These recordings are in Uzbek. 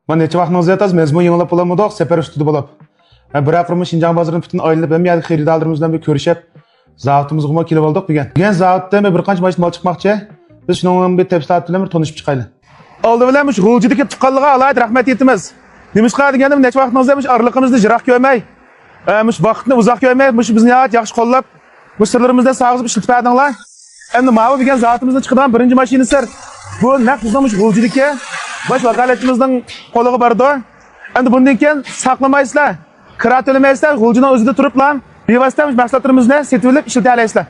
Ben neçe vaxtınızı yataz, mezmun yığılap bulamadık, sefer üstüdü bulap. Bir hafırımız Şinjan bazarının bütün ayrılıp, hem yadık xeridallarımızdan bir körüşep, zavutımız guma kilip aldık bugün. Bugün zavutda bir qanç maşın mal çıkmakçı, biz şunun bir tepsilat bilen bir tanışıp çıkaylı. Oldu bilenmiş, gulcidiki tuqqallığa alaydı, rahmet etimiz. Demişqa degenim neçe vaxtınızı demiş, arlıqımızda jirak görmey, vaqtni uzaq görmey, bizni yağıt yaxşı qollab, bu sırlarımızdan sağızıp işletip edinler. Hem de mavi bugün zavutımızda çıkıdan birinci maşini sır. Bu naq bizdemiş gulcidiki. Baş vakaletçimizden koluğu bardı. Endi bundan keyin saklamaysizlar. Kira төлемейсizlar, g'uljini o'zida turib lan, bevosita mahsulotlarimizni setib olib ishlata olasizlar.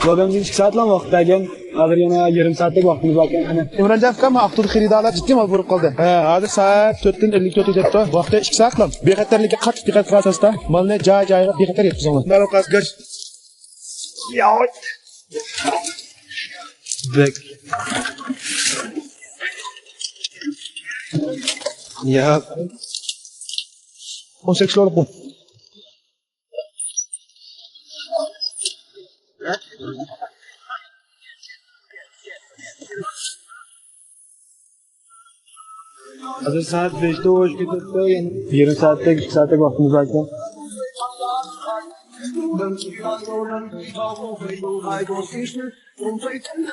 Vaqtimiz 2 soatdan vaqt ekan, hozir yana yarim soatlik vaqtimiz bor ekan. Imronjon akam Aqto'da xaridorlar jiddiy mal bo'lib qoldi. Hozir soat 4:54 o'tyapti. Vaqti 2 soat lan. Bexatarlikka qattiq diqqat qilasiz-da. Malni joy-joyiga bexatar yetkazinglar. Darvoqas go'sh. Yo'q. Bek. Ya. 18 lira bu. Hozir soat 5'da o'sh ketdi, yana yarim soatlik 2 soatlik vaqtimiz bor ekan.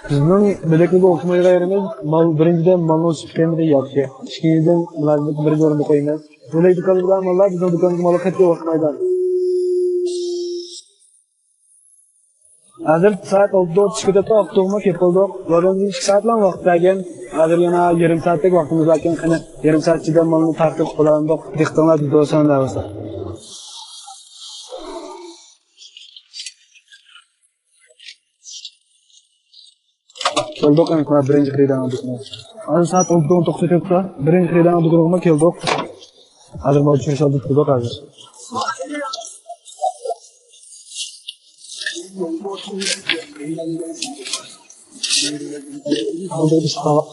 Bizning bilakliga o'xshamaydigan yerimiz mal birinchidan malni o'sib chiqqanida yaxshi. Ikkinchidan ularni bir o'rinda qo'yamiz. Bunday do'konlar mallar bizning do'konga mal qattiq o'xshamaydi. Hozir soat 6:00 chiqib ketdi, avtobusga kelib qoldik. Ulardan 2 soatdan vaqt bergan. Hozir yana yarim soatlik vaqtimiz bor ekan. Qani yarim soat ichida malni tartib qilamiz. Dehqonlar do'konda bo'lsa. Keldik ana birinchi xaridan oldik. Hozir soat 10:09 o'tibdi. Birinchi xaridan oldik, keldik. Hozir mal tushirish oldik turdik hozir. Hozir biz tava.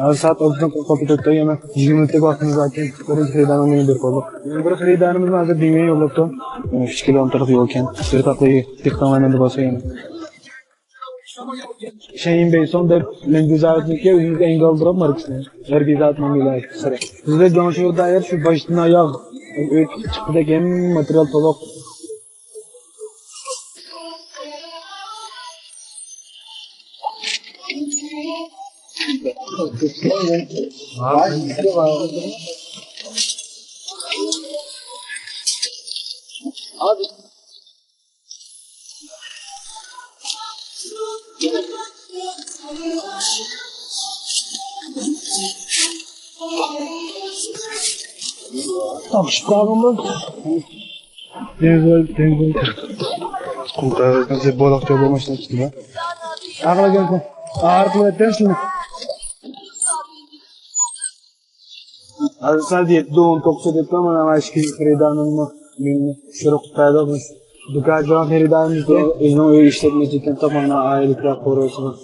Hozir soat 10:40 yana 20 minutlik vaqtimiz bor ekan. Birinchi xaridan o'ynayib berib qoldik. Bir xaridanimiz hozir Dimiga yo'llabdi. 3 kilometrlik yo'l ekan. Bir taqli dehqonlardan bo'lsa yana. Şeyin Bey son deb Lengüzatniki o'zingiz engoldirib markasini. Ergizat mangilar sira. Bizda jonshurda yer shu boshdan oyoq chiqdagi material to'liq. Abi Akşamımız Dengol Kurtarızda balıkçı olmamışlar işte. Ağla gelsin. Ağır kuvvetten şunu. Hadi sadece doğum topsu detme ama aşkı xaridanın mı? Benim şirok paydamış. Dükkancılar xaridanımızda özünün öyle işletmeciken tamamına ailelikler koruyorsunuz.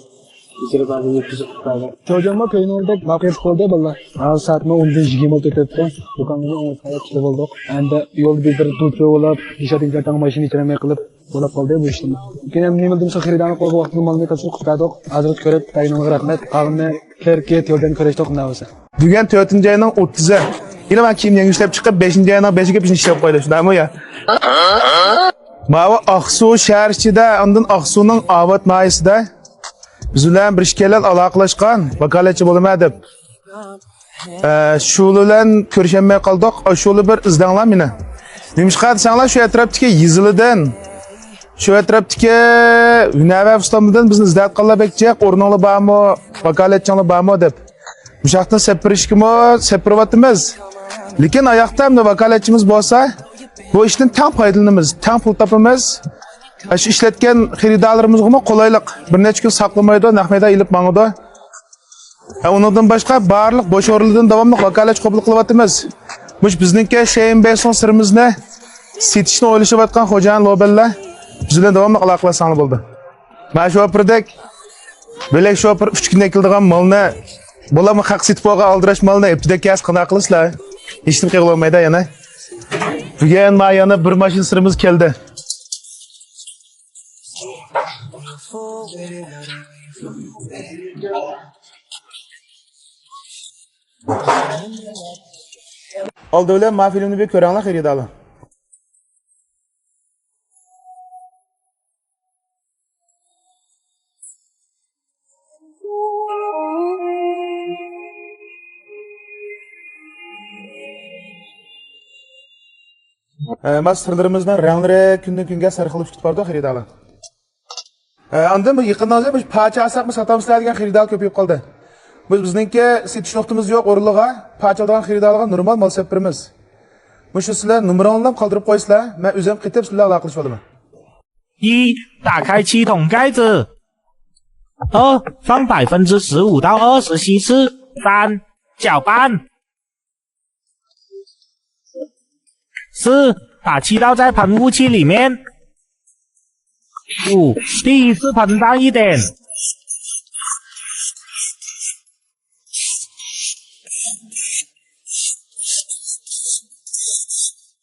İçeri bazı yetkisi kurtarlar. Çocuğuma köyün oradaki vakit kolda balla. Az saatme 10:20 o'tibdi. Do'konga 10 soat chiqib oldik. Endi yo'l bir turtib olib, ishating kartang mashina ichramay qilib bo'lib qoldi bu ishni. Keyin ham nima dedim, xaridani qo'yib vaqtni malni tashib qutladik. Hozir ko'rib, tayinimga rahmat. Qavmni kerket yo'ldan ko'rishdik navsa. Bugun 4-oyning 30-i. Yine ben kiyim yangi ishlab chiqib 5-oyning 5-iga pishni ishlab qo'ydi. Shundaymi ya? Mavi Aqsu shahar ichida, undan Aqsuning Obod mayisida biz bilan bir ishkalar aloqalashgan, vakolatchi bo'laman deb. Shu bilan ko'rishamay qoldik. Shuni bir izdanglar meni. Nimishqa desanglar shu atrofdagi yizilidan, shu atrofdagi Hunava Islomdan bizni izlayotganlar bekjaq, o'rninglar bormi, vakolatchilar bormi deb. Bu shaqtdan sepirishkimi, sepiryapmiz. Lekin oyoqda ham vakolatchimiz bo'lsa, bu ishdan tam foydalanamiz, tam pul topamiz. Shu ishlatgan xaridorlarimizga qulaylik. Bir necha kun saqlamaydi, naqmayda ilib mangdi. Undan boshqa barliq bo'sh o'rinlardan davomli vakolatchi qabul qilyapmiz. Bu bizningki Shein Beyson sirimizni setishni o'ylashayotgan xo'jayin loballar biz bilan davomli aloqalasanglar bo'ldi. Mana shu opirdak belak shu opir 3 kundan keladigan malni bo'lami haq setib olgan aldirash malni ipdakasi qana qilislar. Hech kim qilolmaydi yana. Bugun mana yana bir mashina sirimiz keldi. Oldi bilan ma filmni bir ko'ranglar xaridorlar. Mas sirlarimizdan ranglari kundan kunga sarxilib chiqib bordi xaridorlar. Andan bu yaqindan biz parcha asaqmi satamizlar degan xaridor ko'payib qoldi. Bizningki setish nuqtamiz yo'q o'rinliga, parcha olgan xaridorlarga normal mal sotib beramiz. Mushu sizlar nomerongni qoldirib qo'ysizlar, men o'zim qaytib sizlar aloqa qilishib olaman. 一、打开气筒盖子。二、放15%到20稀释。三、搅拌。四、把气倒在喷雾器里面。五、第一次喷大一点。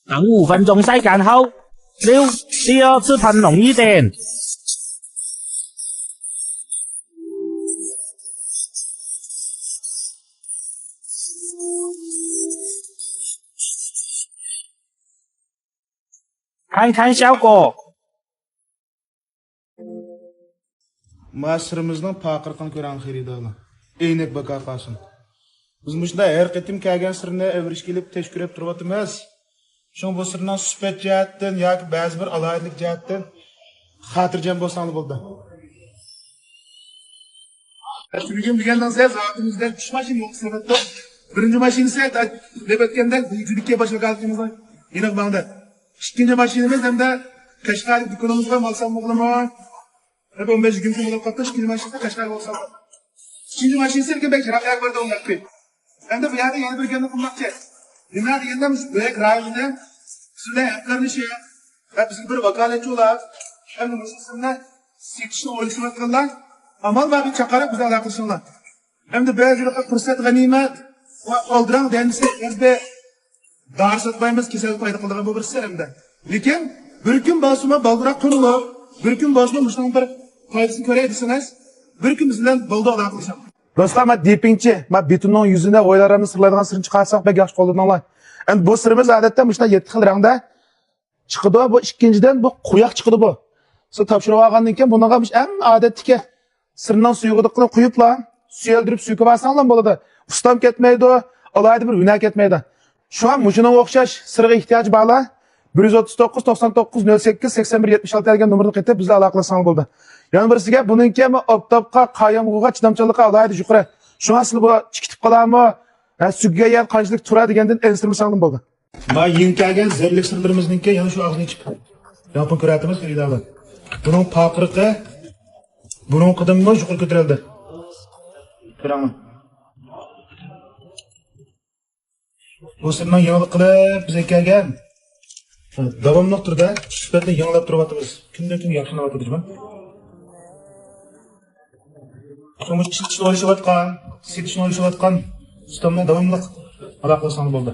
等5分钟晒干后。六、第二次喷浓一点。看看效果。 Masrimizning paqirqini ko'rang xaridorlar. Eynek baqa qolsin. Biz mushunda har qatim kelgan sirni avrish kelib tekshirib turyapmiz. Shu bu sirning sifat jihatdan yoki ba'zi bir alohidlik jihatdan xotirjam bo'lsangiz bo'ldi. Shuningdek degandan so'ng zotimizda 3 mashina yo'q. Birinchi mashinasi deb aytganda yurikka boshlaganimizdan aniq banda. Ikkinchi mashinamiz hamda Qashqarlik do'konimizga mal olmoqlaman. Hep 15 gün sonra katış iki maşinse kaçlar olsa. İkinci maşinse ki belki rahat var da onlar ki. Hem de bu yerde yeni bir gönlü bulmak ki. Dinler yeniden büyük rahimde size yaptıklarını şey. Hep bizim bir vakaletçi olarak hem de mesela seçişini oluşturmaklar. Amal var bir çakarak bize alakasınlar. Hem de bazı bir fırsat ganimet ve aldıran denizse ezbe dar satmayımız kesel fayda kıldığın bu bir serimde. Lakin bir gün basıma baldırak konulu. Bir gün basıma müştahın bir faydasını göreydirsiniz. Bir gün bizden bolda alaklaşam. Dostlar, ben depinçi, ben betonun yüzüne oylarını sırlaydıgan sırrını çıkarsak pek yaxşı qo'llananlar. Endi bu sırrımız adette müştah 7 xil rangda çıkıdı. Bu ikinciden bu quyoq çıkıdı bu. Siz topshirib olgandan keyin bunaqa en adetdeki sırından suyuqlik qilib quyiblar, suyeldirib suyuqib olsanglar bo'ladi. Ustam ketmaydi, alayda bir hunar ketmaydi. Şu an muşuna o'xshash sirga ehtiyoj borlar. 139 99 08 81 76 degan nomerni qaytib bizga aloqalasangiz bo'ldi. Yana birisiga buningki oftobga, qayamg'uga, chidamchanlikqa alohida yuqori. Shunga sizlar bu chikitib qolarmi? Sugga yer qanchalik turadi degandan ensirmasangiz bo'ldi. Ma yinkagan zirlik sirlarimizningki yana shu og'zini ichib. Yapon ko'ratimiz xaridorlar. Buning paqiriqi buning qadimga yuqori ko'tarildi. Ko'raman. Bu sirni yangilik qilib bizga kelgan davomli turda sifatni yanglab turyapmiz. Kundan kun yaxshilanayotdi juma. So'nggi chiqishni olishayotgan, setishni olishayotgan ustamni davomli aloqalasangiz bo'ldi.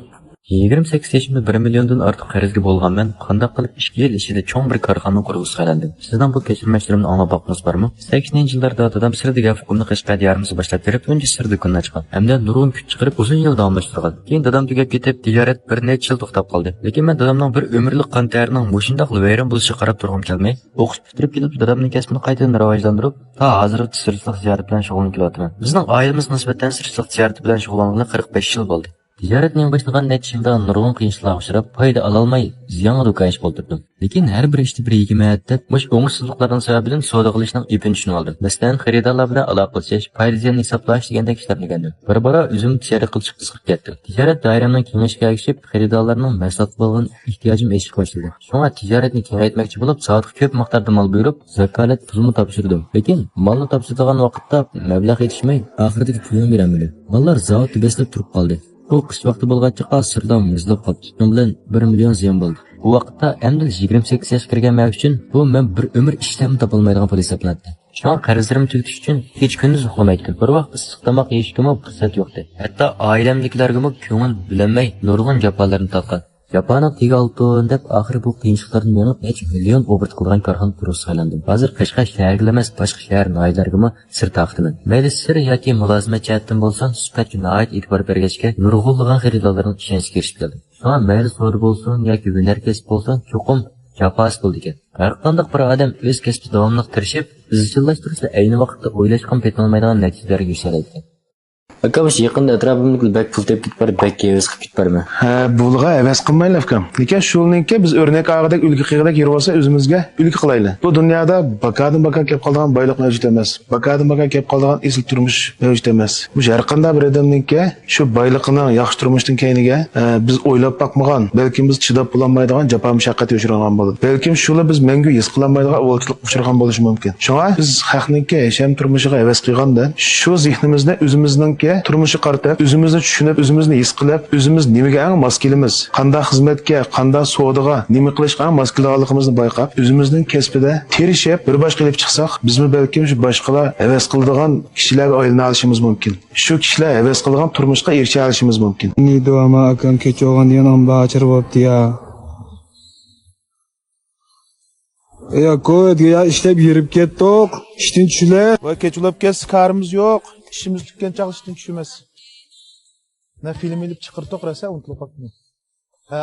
28 yaşımda 1 milyondan artıq qarzga bo'lganman. Qanday qilib 2 yil ichida cho'ng bir korxona qurg'izga aylandim. Sizdan bu kechirmalarimni anglab boqdingiz bormi? 80-yillarda dadam sir degan hukumni Qashqar diyorimizga boshlab berib, tunji sir do'konini ochgan. Hamda nurg'un kuch chiqarib uzun yil davomlashtirgan. Keyin dadam tugab ketib, tijorat bir necha yil to'xtab qoldi. Lekin men dadamning bir umrlik qon tarining mushundaq vayron bo'lishiga qarab turg'im kelmay, o'qish bitirib kelib dadamning kasbini qaytadan rivojlantirib, ta hozir sirchilik tijorat bilan shug'ullanib kelyapman. Bizning oilamiz nisbatan sirchilik tijorat bilan shug'ullanganiga 45 yil bo'ldi. Tijoratning boshlagan necha yilda nurg'un qiyinchiliklarga uchrab, foyda ololmay, ziyonga do'kon qoldirdim. Lekin har bir ishda bir hikmat deb, mush o'ngsizliklarning sababidan savdo qilishning ipini tushunib oldim. Masalan, xaridorlar bilan aloqalash, foyda ziyon hisoblash degandek ishlarni o'rgandim. Bir-bora o'zim tijorat qilishga qiziqib ketdim. Tijorat doiramning kengashiga ergishib, xaridorlarning mahsulot bo'lgan ehtiyojim eshib qo'shildi. Shunga tijoratni kengaytmoqchi bo'lib, soatga ko'p miqdorda mol buyurib, zakalat pulini topshirdim. Lekin molni topshirgan vaqtda mablag' yetishmay, oxiridagi pulni berolmadim. Mollar zavodda beslab turib qoldi. Bu qish vaqti bo'lgancha sirdan muzlab qoldi. Shundan bilan 1 million ziyon bo'ldi. Bu vaqtda endi 28 yoshga kirgan men uchun bu men bir umr ishlam topolmaydigan pul hisoblanadi. Şu an qarzlarimni tugatish uchun hech kunduz uxlamaydim. Bir vaqt issiq tomoq yeyishga fursat yo'qdi. Hatto oilamdagilarga ko'ngil bilinmay nurg'un jafolarni tortgan. Japonning tegi oltin deb oxiri bu qiyinchiliklardan yengib necha million obert qilgan korxona quruvchisi aylandim. Hozir Qashqar shaharga emas, boshqa shahar noiyalarga sir taqdiman. Mayli sir yoki mulozimat jihatdan bo'lsa, sifatga nihoyat e'tibor bergachga nurg'unlagan xaridorlarning ishonchiga erishib keldim. Shunga mayli savdo bo'lsin yoki hunar kasb bo'lsin, cho'qim jafosi bo'ldi ekan. Har qanday bir odam o'z kasbida davomli tirishib, izchillashtirsa ayni vaqtda o'ylashgan petolmaydigan natijalarga erishadi. Akam shu yaqinda atrofimizda bak pul tepib ketib bak evis qilib ketibman. Ha, bulg'a emas qilmaylik akam. Lekin shulninki biz o'rnak og'idek ulgi qiyg'idek yurib olsa o'zimizga ulgi qilaylik. Bu dunyoda bakadan baka kelib qolgan boylik mavjud emas. Bakadan baka kelib qolgan esil turmush mavjud emas. Bu har qanday bir odamninki shu boyliqning yaxshi turmushdan keyiniga biz o'ylab boqmagan, balki biz chidab bo'lolmaydigan jafo mushaqqat yo'shirgan bo'ladi. Balki shuni biz mangu his qilolmaydigan o'lchilik uchirgan bo'lishi mumkin. Shunga biz haqninki yasham turmushiga emas qilganda shu zehnimizni o'zimizningki turmushi qartab, o'zimizni tushunib, o'zimizni his qilib, o'zimiz nimaga mos kelamiz, qanday xizmatga, qanday savdoga, nima qilishga mos kelganligimizni bayqab, o'zimizning kasbida tirishib, bir boshqa qilib chiqsak, bizmi balki shu boshqalar havas qiladigan kishilarga aylana olishimiz mumkin. Shu kishilar havas qiladigan turmushga erisha olishimiz mumkin. Nido ama akam kechog'an degan ambachir bo'pti ya. Ko'dga ya ishlab yurib ketdik. Ishdan tushlar. Va kechulab ketsa karimiz yo'q. İşimiz tükkan çalıştığın kişimiz. Ne film ilip çıkırtık rese unutup bakma.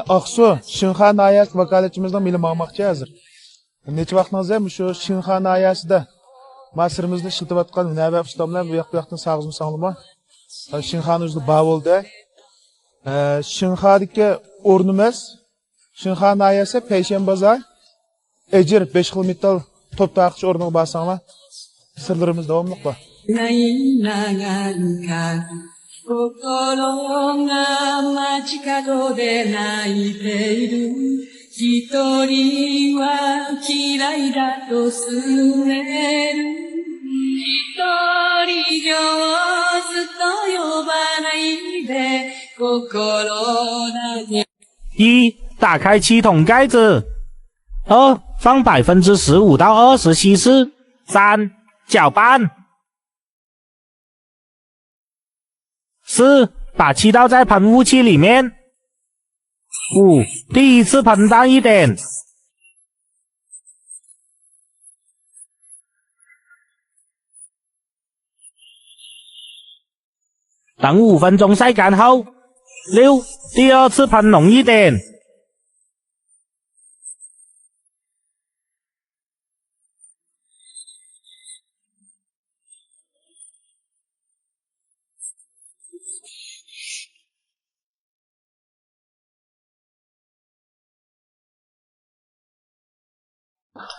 Aksu, Şinhan Ayas vakaletçimizden milim almakçı hazır. Neçe vaktiniz hem şu Şinhan Ayas'da Masırımızda şıltıp atkan Nebe Ustamlar bu yaktan sağızımı sağlama. Şinhan özlü bağ oldu. Şinhan'daki ornumuz Şinhan Ayas'a Peyşembazay Ecir 5 kilometre top takıcı ornuna basanlar. Sırlarımız devamlık var. 心が街角で泣いている一人は嫌いだとすねる一人上手と呼ばないで心だけ一、打开气筒盖子。二、放15%到20稀释。三、搅拌。四、把气倒在喷雾器里面。五、第一次喷大一点。等5分钟晒干后。六、第二次喷浓一点。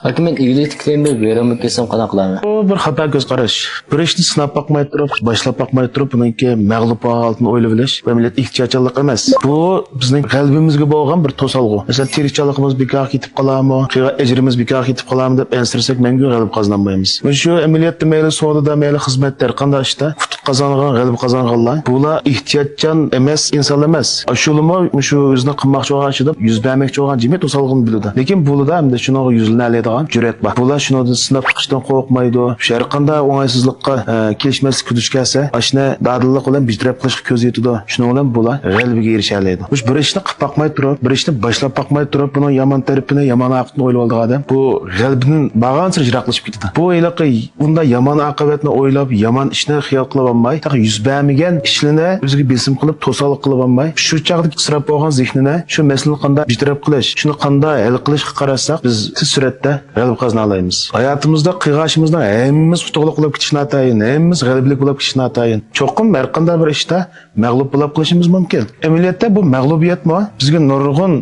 Akam men ig'lik tiklayman deb veramib kelsam qana qilaman. Bu bir xato ko'z qarash. Bir ishni sinab boqmay turib, boshlab boqmay turib, buningki mag'lub holatini o'ylab bilish va millat ehtiyojchanlik emas. Bu bizning qalbimizga bo'lgan bir to'salg'u. Masalan, tirikchiligimiz bekor ketib qolarmi, qiyga ajrimiz bekor ketib qolarmi deb ansirsak, mangu g'alab qozonolmaymiz. Va shu amaliyotda mayli savdoda, mayli xizmatlar qanday ishda futuq qozongan, g'alab qozonganlar, bular ehtiyojchan emas, inson emas. Shulimi shu o'zini qilmoqchi bo'lgan ishida yuz bermoqchi bo'lgan jimit to'salg'ini biladi. Lekin bularda hamda shunga yuzlanadi jur'at bor. Bular shuni sinab chiqishdan qo'rqmaydi. Har qanday o'ngsizlikqa kelishmaslik kudish kelsa, ashna dadillik bilan bijrab qilishga ko'z yetadi. Shuning bilan bular g'alabaga erisha oladi. Bu bir ishni qilib boqmay turib, bir ishni boshlab boqmay turib, buni yomon tarafini, yomon oqibatini o'ylab olgan odam bu g'alabaning bag'ancha jiroqlashib ketadi. Bu o'yliqi unda yomon oqibatni o'ylab, yomon ishni xiyol qilib olmay, yuz bermagan ishlarni o'ziga besim qilib, to'saliq qilib olmay, shu chaqda isrof bo'lgan zehnini shu masalani qanday bijrab qilish, shuni qanday hal qilishga qarasak, biz tez suratda g'alaba qozona olamiz. Hayotimizda qiyg'ashimizda hammamiz futuqlik bo'lib ketishni atayin, hammamiz g'alabalik bo'lib ketishni atayin. Cho'qim har qanday bir ishda mag'lub bo'lib qolishimiz mumkin. Amaliyotda bu mag'lubiyatmi? Bizga nurg'un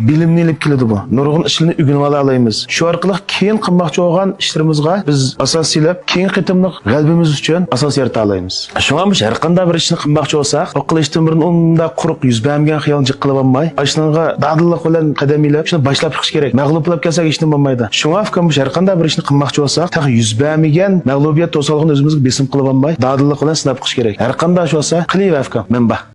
bilimni olib keladi bu. Nurg'un ishlarni o'rganib olamiz. Shu orqali keyin qilmoqchi bo'lgan ishlarimizga biz asos silab, keyin qitimliq g'alabimiz uchun asos yarata olamiz. Shunga biz har qanday bir ishni qilmoqchi bo'lsak, o qilishdan burun unda quruq yuz bermagan xiyolchilik qilib olmay, ashunga dadillik bilan qadam ilib, shuni boshlab chiqish kerak. Mag'lub bo'lib kelsak ishni bo'lmaydi. Shunga afkam bu har qanday bir ishni qilmoqchi bo'lsak, yuz bermagan mag'lubiyat to'salg'ini o'zimizga besim qilib olmay, dadillik bilan sinab chiqish kerak. Har qanday bo'lsa, qiling afkam. Menba